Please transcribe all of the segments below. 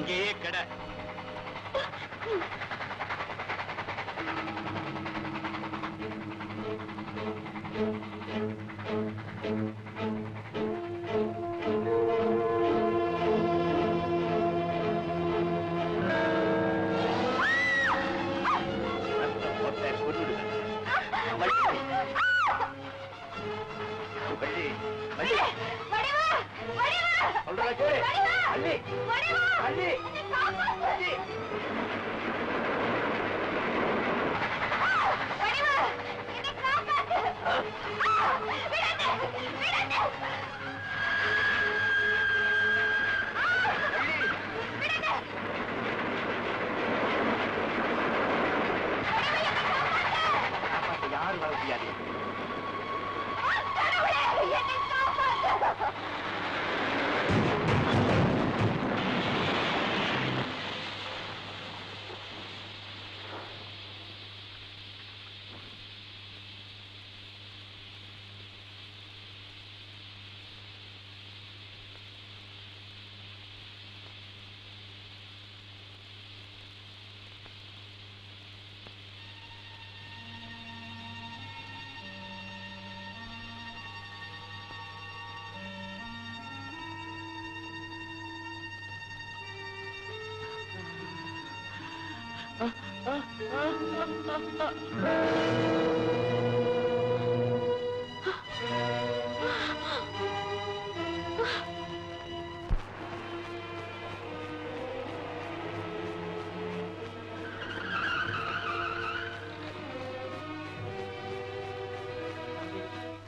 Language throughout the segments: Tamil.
இங்கேயே கடை. யாரும் வர முடியாது.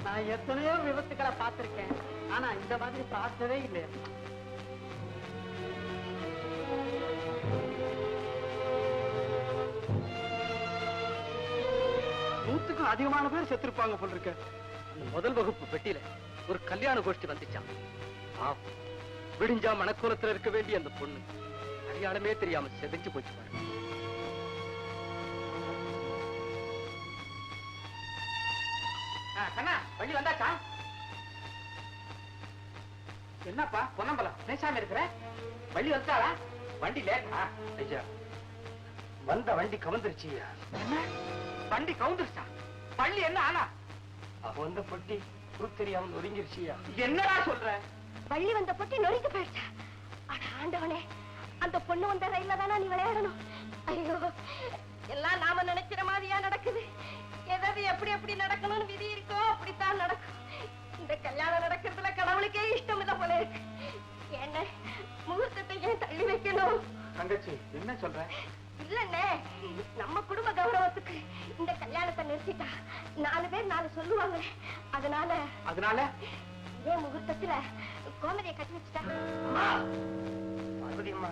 நான் எத்தனையோ விபத்துக்களை பார்த்திருக்கேன், ஆனா இந்த மாதிரி பார்த்ததே இல்லை. நூத்துக்கும் அதிகமான பேர் செத்துருப்பாங்க போல இருக்க. முதல் வகுப்பு பெட்டியில ஒரு கல்யாண கோஷ்டி வந்துச்சான். விடிஞ்சா மணக்கோலத்துல இருக்க வேண்டிய அந்த பொண்ணு அடையாளமே தெரியாம செதைஞ்சு போச்சு பாரு. கண்ணா, வண்டி வந்தாச்சா? என்னப்பா பொன்னம்பலம் பேசாம இருக்கிற? வண்டி வந்தாளா? வண்டி லேட்டா? ஐயா, வந்த வண்டி கவர்ந்துருச்சு. என்ன வண்டி கவுந்துருச்சா? வண்டி என்ன ஆனா? வந்த பொட்டி தெரியாம ஒதுங்கிருச்சியா. என்னடா சொல்ற? வள்ளி வந்த பொட்டி நொறுக்கி போயிடுச்சா? அட ஆண்டவனே, அந்த பொண்ணு வந்த ரயில்ல தானா நீ விளையாடணும்? ஐயோ, எல்லாம் நாம நினைக்கிற மாதிரியா நடக்குது? எதாவது எப்படி எப்படி நடக்கணும்னு விதி இருக்கோ அப்படித்தான் நடக்கும். இந்த கல்யாணம் நடக்கிறதுல கடவுளுக்கே இஷ்டம் இல்ல போல இருக்கு. என்ன முகூர்த்தத்தை ஏன் தள்ளி வைக்கணும்? தங்கச்சி என்ன சொல்ற? இல்லண்ணே, நம்ம குடும்ப கௌரவத்துக்கு இந்த கல்யாணத்தை நிறுத்திட்டா 4 பேர் 4 சொல்லுவாங்க. அதனால இதே முகூர்த்தத்துல கோமதியை கட்டி வச்சுட்டா. பார்வதி அம்மா,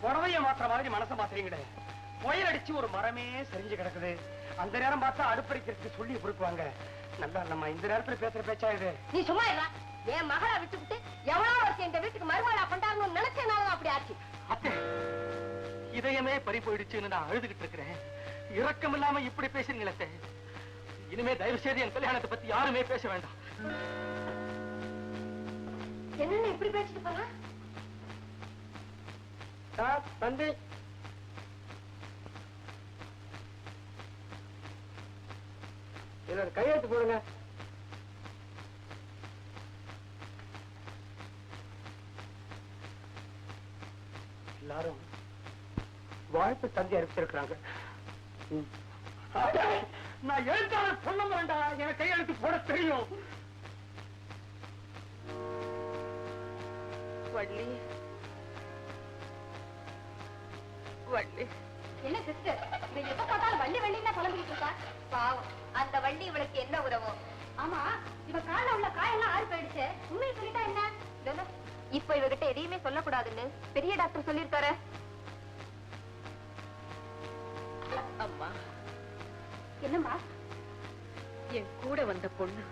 புடவைய மாத்திர மாதிரி மனசை மாத்திரீங்களே. புயல் அடிச்சு ஒரு மரமே சரிஞ்சு கிடக்குது. அந்த நேரம் பார்த்தா அடுப்படிக்கிறதுக்கு சொல்லி கொடுக்குவாங்க. நல்லா நம்ம இந்த நேரத்துல பேசுற பேச்சா இது? நீ சும்மா இல்ல. என் மகளை விட்டுவிட்டு எவ்வளவு வருஷம் இந்த வீட்டுக்கு மருமகளா கொண்டாடணும்னு நினைச்சனாலும் அப்படி ஆச்சு. அத்தை, இதயமே பறி போயிடுச்சுன்னு நான் அழுதுகிட்டு இருக்கிறேன். இரக்கம் இல்லாம இப்படி பேசுறீங்களே. இனிமே தயவு செய்து என் கல்யாணத்தை பத்தி யாருமே பேச வேண்டாம். என்ன இப்படி பேசிட்டு போனா? தந்தை, கையெழுத்து போடுங்க. எல்லாரும் வாழ்த்து தந்தி அறிவிச்சிருக்கிறாங்க. நான் எழுத்தாளர் சொல்ல வேண்டாம், எனக்கு கையெழுத்து போட தெரியும். வள்ளி, வள்ளி. என்ன சிஸ்டர், இவன் எப்ப பார்த்தாலும் வள்ளி வள்ளின்னா குழம்பிட்டு இருக்கா? பாவம், அந்த வள்ளி இவளுக்கு என்ன உறவோ? ஆமா, இவ கால உள்ள காயெல்லாம் ஆறு போயிடுச்சு. உண்மையை சொல்லிட்டா என்ன? இப்ப இவகிட்ட எதையுமே சொல்லக்கூடாதுன்னு பெரிய டாக்டர் சொல்லிருக்காரு. அம்மா, என்னம்மா? என் கூட வந்த பொண்ணு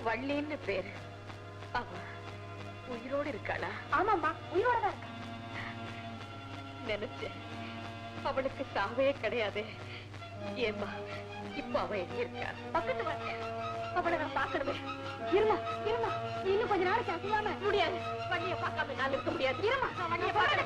வள்ளின்னு பேரு. அவ உயிரோடு இருக்காளா? ஆமாம்மா, உயிரோட தான் இருக்கா. நினைச்சேன் அவளுக்கு சாவே கிடையாது. ஏமா இப்ப அவ எங்க இருக்கா? பக்கத்து அவளை நான் பாக்கணுமே. இருமா இருமா, இன்னும் கொஞ்ச நாளைக்கு அசையாம முடியாது. வண்டியை பார்க்காம நான் இருக்க முடியாது. இருமா, வண்டியை பார்க்க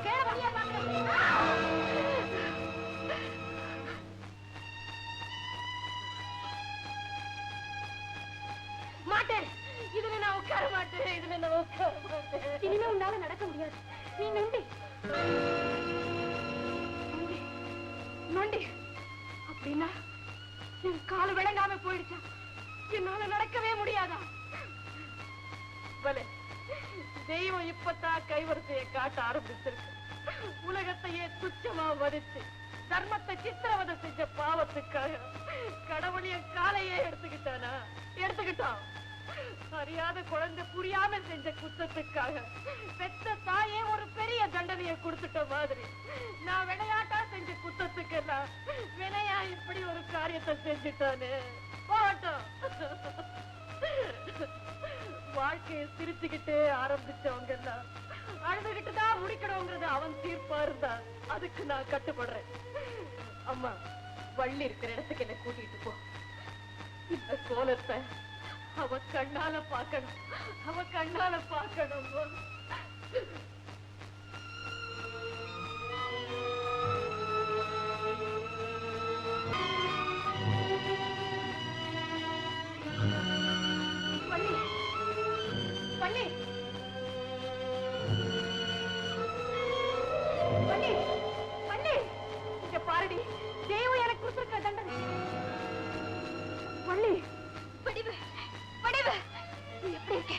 போயிடுச்சா? என்னால நடக்கவே முடியாதா? பலே, தெய்வம் இப்பதான் கைவரிசையை காட்ட ஆரம்பிச்சிருக்கு. உலகத்தையே துச்சமா மதிச்சு தர்மத்தை சித்திரவதை செஞ்ச பாவத்துக்காக கடவுளிய காலையே எடுத்துக்கிட்டானா? எடுத்துக்கிட்டான். அறியாத குழந்தை புரியாம செஞ்ச குத்தத்துக்காக பெத்த தாயே ஒரு பெரிய தண்டனையை கொடுத்துட்ட மாதிரி நான் விளையாட்டா செஞ்ச குத்தத்துக்கெல்லாம் வினையா இப்படி ஒரு காரியத்தை செஞ்சுட்டானே. போகட்டும். வாழ்க்கையை சிரிச்சுக்கிட்டே ஆரம்பிச்சவங்க எல்லாம் அழுதுகிட்டுதான் முடிக்கணுங்கிறது அவன் தீர்ப்பா இருந்தா அதுக்கு நான் கட்டுப்படுறேன். அம்மா, வள்ளி இருக்கிற இடத்துக்கு என்ன கூட்டிட்டு போ. இந்த கோலத்தை அவ கண்ணால பார்க்கணும், அவ கண்ணால பார்க்கணும். வள்ளி, வள்ளி, வள்ளி, வள்ளி, இங்க பாருடி, தெய்வம் எனக்கு கொடுத்திருக்க தண்டனை. வள்ளி, வடிவு, வடிவு, நீ எப்படி இருக்க?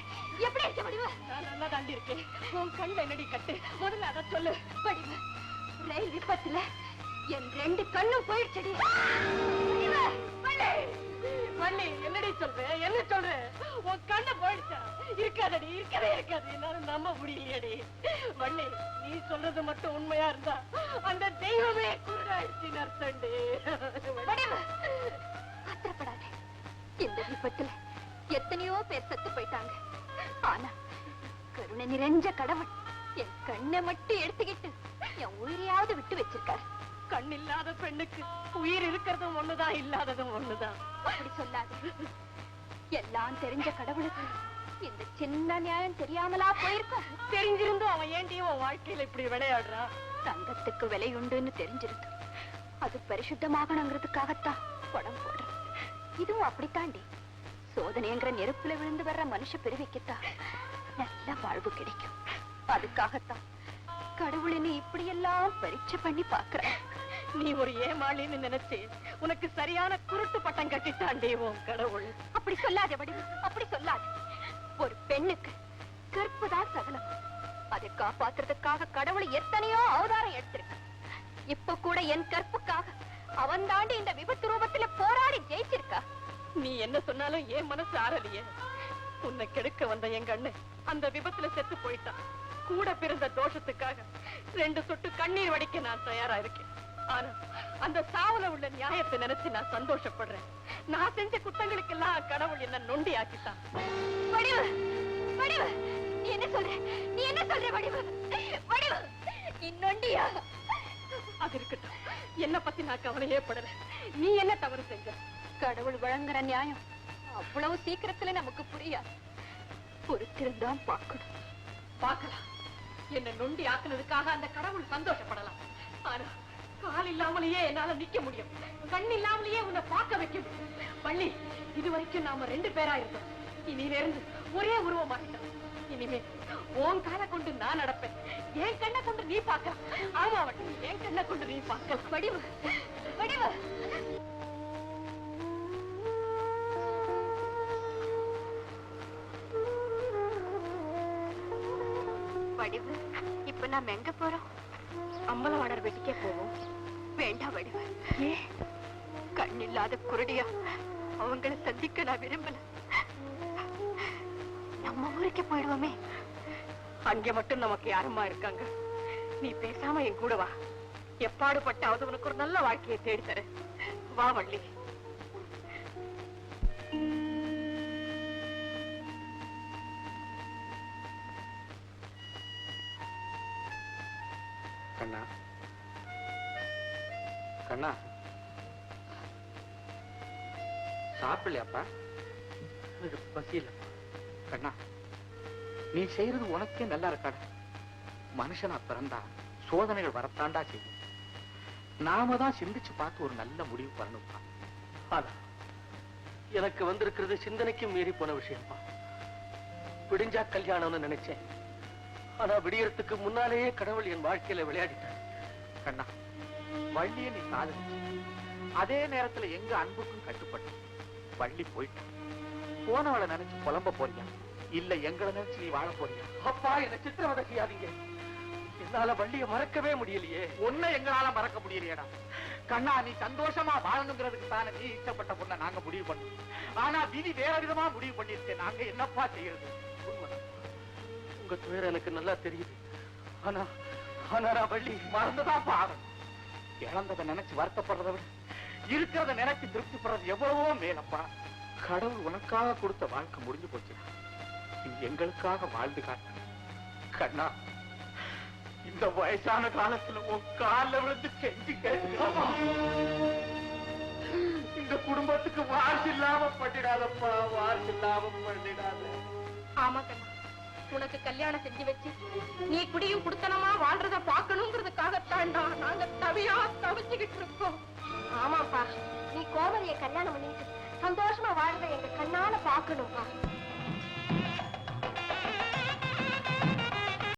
எப்படி இருக்க வடிவு? நான் நல்லா தாண்டி இருக்கேன். உன் கண்ணில் என்னடி கட்டு? முதல்ல அதை சொல்லு. வடிவு, ரயில் விபத்துல என் 2 கண்ணும் போயிடுச்சடி. வடிவு, வள்ளி, வள்ளி, என்னடி சொல்ற? என்ன சொல்ற? உன் கண்ணு போயிடுச்சா? இருக்காதடி, இருக்கவே இருக்காது. என்னால நம்ப முடியலையடி. வள்ளி, நீ சொல்றது மட்டும் உண்மையா இருந்தா அந்த தெய்வமே குருடாயிடுச்சு அர்த்தண்டி. வடிவு, ஆத்திரப்படாத. இந்த விபத்துல எத்தனையோ பேர் செத்து போயிட்டாங்க. ஆனா கருணை நிறைஞ்ச கடவுள் என் கண்ணை மட்டும் எடுத்துக்கிட்டு என் உயிரையாவது விட்டு வச்சிருக்காரு. கண் இல்லாத பெண்ணுக்கு உயிர் இருக்கிறதும் ஒண்ணுதான், இல்லாததும் ஒண்ணுதான். அப்படி சொல்லாத. எல்லாம் தெரிஞ்ச கடவுளுக்கு இந்த சின்ன நியாயம் தெரியாமலா போயிருக்கும். தெரிஞ்சிருந்தும் அவன் ஏண்டி உன் வாழ்க்கையில இப்படி விளையாடுறான்? தங்கத்துக்கு விலை உண்டுன்னு தெரிஞ்சிருந்து அது பரிசுத்தமாகணுங்கிறதுக்காகத்தான் படம் போடுற. இதுவும் அப்படித்தாண்டி. சோதனைங்கிற நெருப்புல விழுந்து வர்ற மனுஷ பிரிவிக்குத்தான் நல்ல வாழ்வு கிடைக்கும். அதுக்காகத்தான் கடவுளின்னு இப்படியெல்லாம் பரீட்சை பண்ணி பாக்குற. நீ ஒரு ஏமாளின்னு நினைச்சு உனக்கு சரியான குருட்டு பட்டம் கட்டிட்டாண்டே உன் கடவுள். அப்படி சொல்லாத வடிவு, அப்படி சொல்லாத. ஒரு பெண்ணுக்கு கற்புதான் சகலம். அதை காப்பாத்துறதுக்காக கடவுள் எத்தனையோ அவதாரம் எடுத்திருக்கு. இப்ப கூட என் கற்புக்காக அவன் தாண்டி இந்த விபத்து ரூபத்துல போராடி ஜெயிச்சிருக்கா. நீ என்ன சொன்னாலும் என் மனசு ஆறலையே. உன்னை கெடுக்க வந்த என் கண்ணு அந்த விபத்துல செத்து போயிட்டான். கூட பிறந்த தோஷத்துக்காக 2 சொட்டு கண்ணீர் வடிக்க நான் தயாரா இருக்கேன். ஆனா அந்த சாவுல உள்ள நியாயத்தை நினைச்சு நான் சந்தோஷப்படுறேன். நான் செஞ்ச குத்தங்களுக்கெல்லாம் கடவுள் என்ன நொண்டி ஆக்கிட்டான். வடிவு, வடிவு, நீ என்ன சொல்ற? நீ என்ன சொல்ற? வடிவு, வடிவு, நீ நொண்டியா? அது இருக்கட்டும், என்ன பத்தி நான் கவலையே படல. நீ என்ன தவறு செஞ்ச? கடவுள் வழங்குற நியாயம் அவ்வளவு சீக்கிரத்துல நமக்கு புரியாது. பொறுத்திருந்தான் பார்க்கணும். பார்க்கலாம். என்ன நொண்டி ஆக்குனதுக்காக அந்த கடவுள் சந்தோஷப்படலாம். ஆனா கால் இல்லாமலேயே என்னால நிக்க முடியும், கண் இல்லாமலேயே உன்னை பார்க்க வைக்க முடியும். வள்ளி, இதுவரைக்கும் நாம 2 பேரா இருந்தோம். இனியிலிருந்து ஒரே உருவமாகிட்டோம். இனிமே உன் காலை கொண்டு நான் நடப்பேன், என் கண்ணை கொண்டு நீ பார்க்கலாம். ஆமா வள்ளி, என் கண்ணை கொண்டு நீ பார்க்கலாம். வடிவு, வடிவு. வடிவு, இப்ப நாம எங்க போறோம்? அம்பலவாணர் வீட்டுக்கே போவோம். வேண்டாம் வடிவு. ஏன்? கண் இல்லாத குருடியா அவங்களை சந்திக்க நான் விரும்பல. நம்ம ஊருக்கே போயிடுவோமே. அங்கே மட்டும் நமக்கு யாருமா இருக்காங்க? நீ பேசாம என் கூட வா. எப்பாடுபட்டாவது உனக்கு ஒரு நல்ல வாழ்க்கையை தேடித்தர. வா வள்ளி. கண்ணா, கண்ணா, சாப்பிடலையாப்பா? பசியில. கண்ணா, நீ செய்யறது உனக்கே நல்லா இருக்காடா. மனுஷனா பிறந்தா சோதனைகள் வரத்தாண்டா செய்யும். நாம தான் சிந்திச்சு பார்த்து ஒரு நல்ல முடிவு பண்ணணும்ப்பா. ஆனா எனக்கு வந்திருக்கிறது சிந்தனைக்கு மீறி போன விஷயம்ப்பா. விடிஞ்சா கல்யாணம்னு நினைச்சேன். ஆனா விடியறதுக்கு முன்னாலேயே கடவுள் என் வாழ்க்கையில விளையாடிட்டார். கண்ணா, வள்ளிய நீ காதலிச்சு அதே நேரத்துல எங்க அன்புக்கும் கட்டுப்பட்ட. வள்ளி போயிட்டு போனவளை நினைச்சு புலம்ப போறியா இல்ல எங்களை நினைச்சு நீ வாழ போறியா? அப்பா என்ன சித்திரவதை செய்யாதீங்க. என்னால வள்ளிய மறக்கவே முடியலையே. ஒன்ன எங்களால மறக்க முடியலையடா. கண்ணா, நீ சந்தோஷமா வாழணுங்கிறதுக்கு தானே நீ இஷ்டப்பட்ட பொண்ணை நாங்க முடிவு பண்ணோம். ஆனா விதி வேற விதமா முடிவு பண்ணிருக்கேன். நாங்க என்னப்பா செய்யறது? உங்க துயரம் எனக்கு நல்லா தெரியுது. ஆனா நான் வள்ளி மறந்துதான் பாருங்க. இழந்ததை நினைச்சு வருத்தப்படுறதை விட இருக்கிறத நினைச்சு திருப்திப்படுறது எவ்வளவோ மேலப்பா. கடவுள் உனக்காக கொடுத்த வாழ்க்கை முடிஞ்சு போச்சு. நீ எங்களுக்காக வாழ்ந்து காட்ட கண்ணா. இந்த வயசான காலத்துல உன் கால விழுந்து கெஞ்சி கேட்க இந்த குடும்பத்துக்கு வாரிசு இல்லாம பண்ணிடாதப்பா, வாரிசு இல்லாம பண்ணிடாத. ஆமா கண்ணா, உனக்கு கல்யாணம் செஞ்சு வச்சு நீ குடியும் குடுத்தனமா வாழ்றத பாக்கணுங்கிறதுக்காகத்தாண்டா நாங்க தவியா தவிச்சுக்கிட்டு இருக்கோம். ஆமாப்பா, நீ கோமதியை கல்யாணம் பண்ணிட்டு சந்தோஷமா வாழ்றத எங்க கண்ணால பாக்கணும்ப்பா.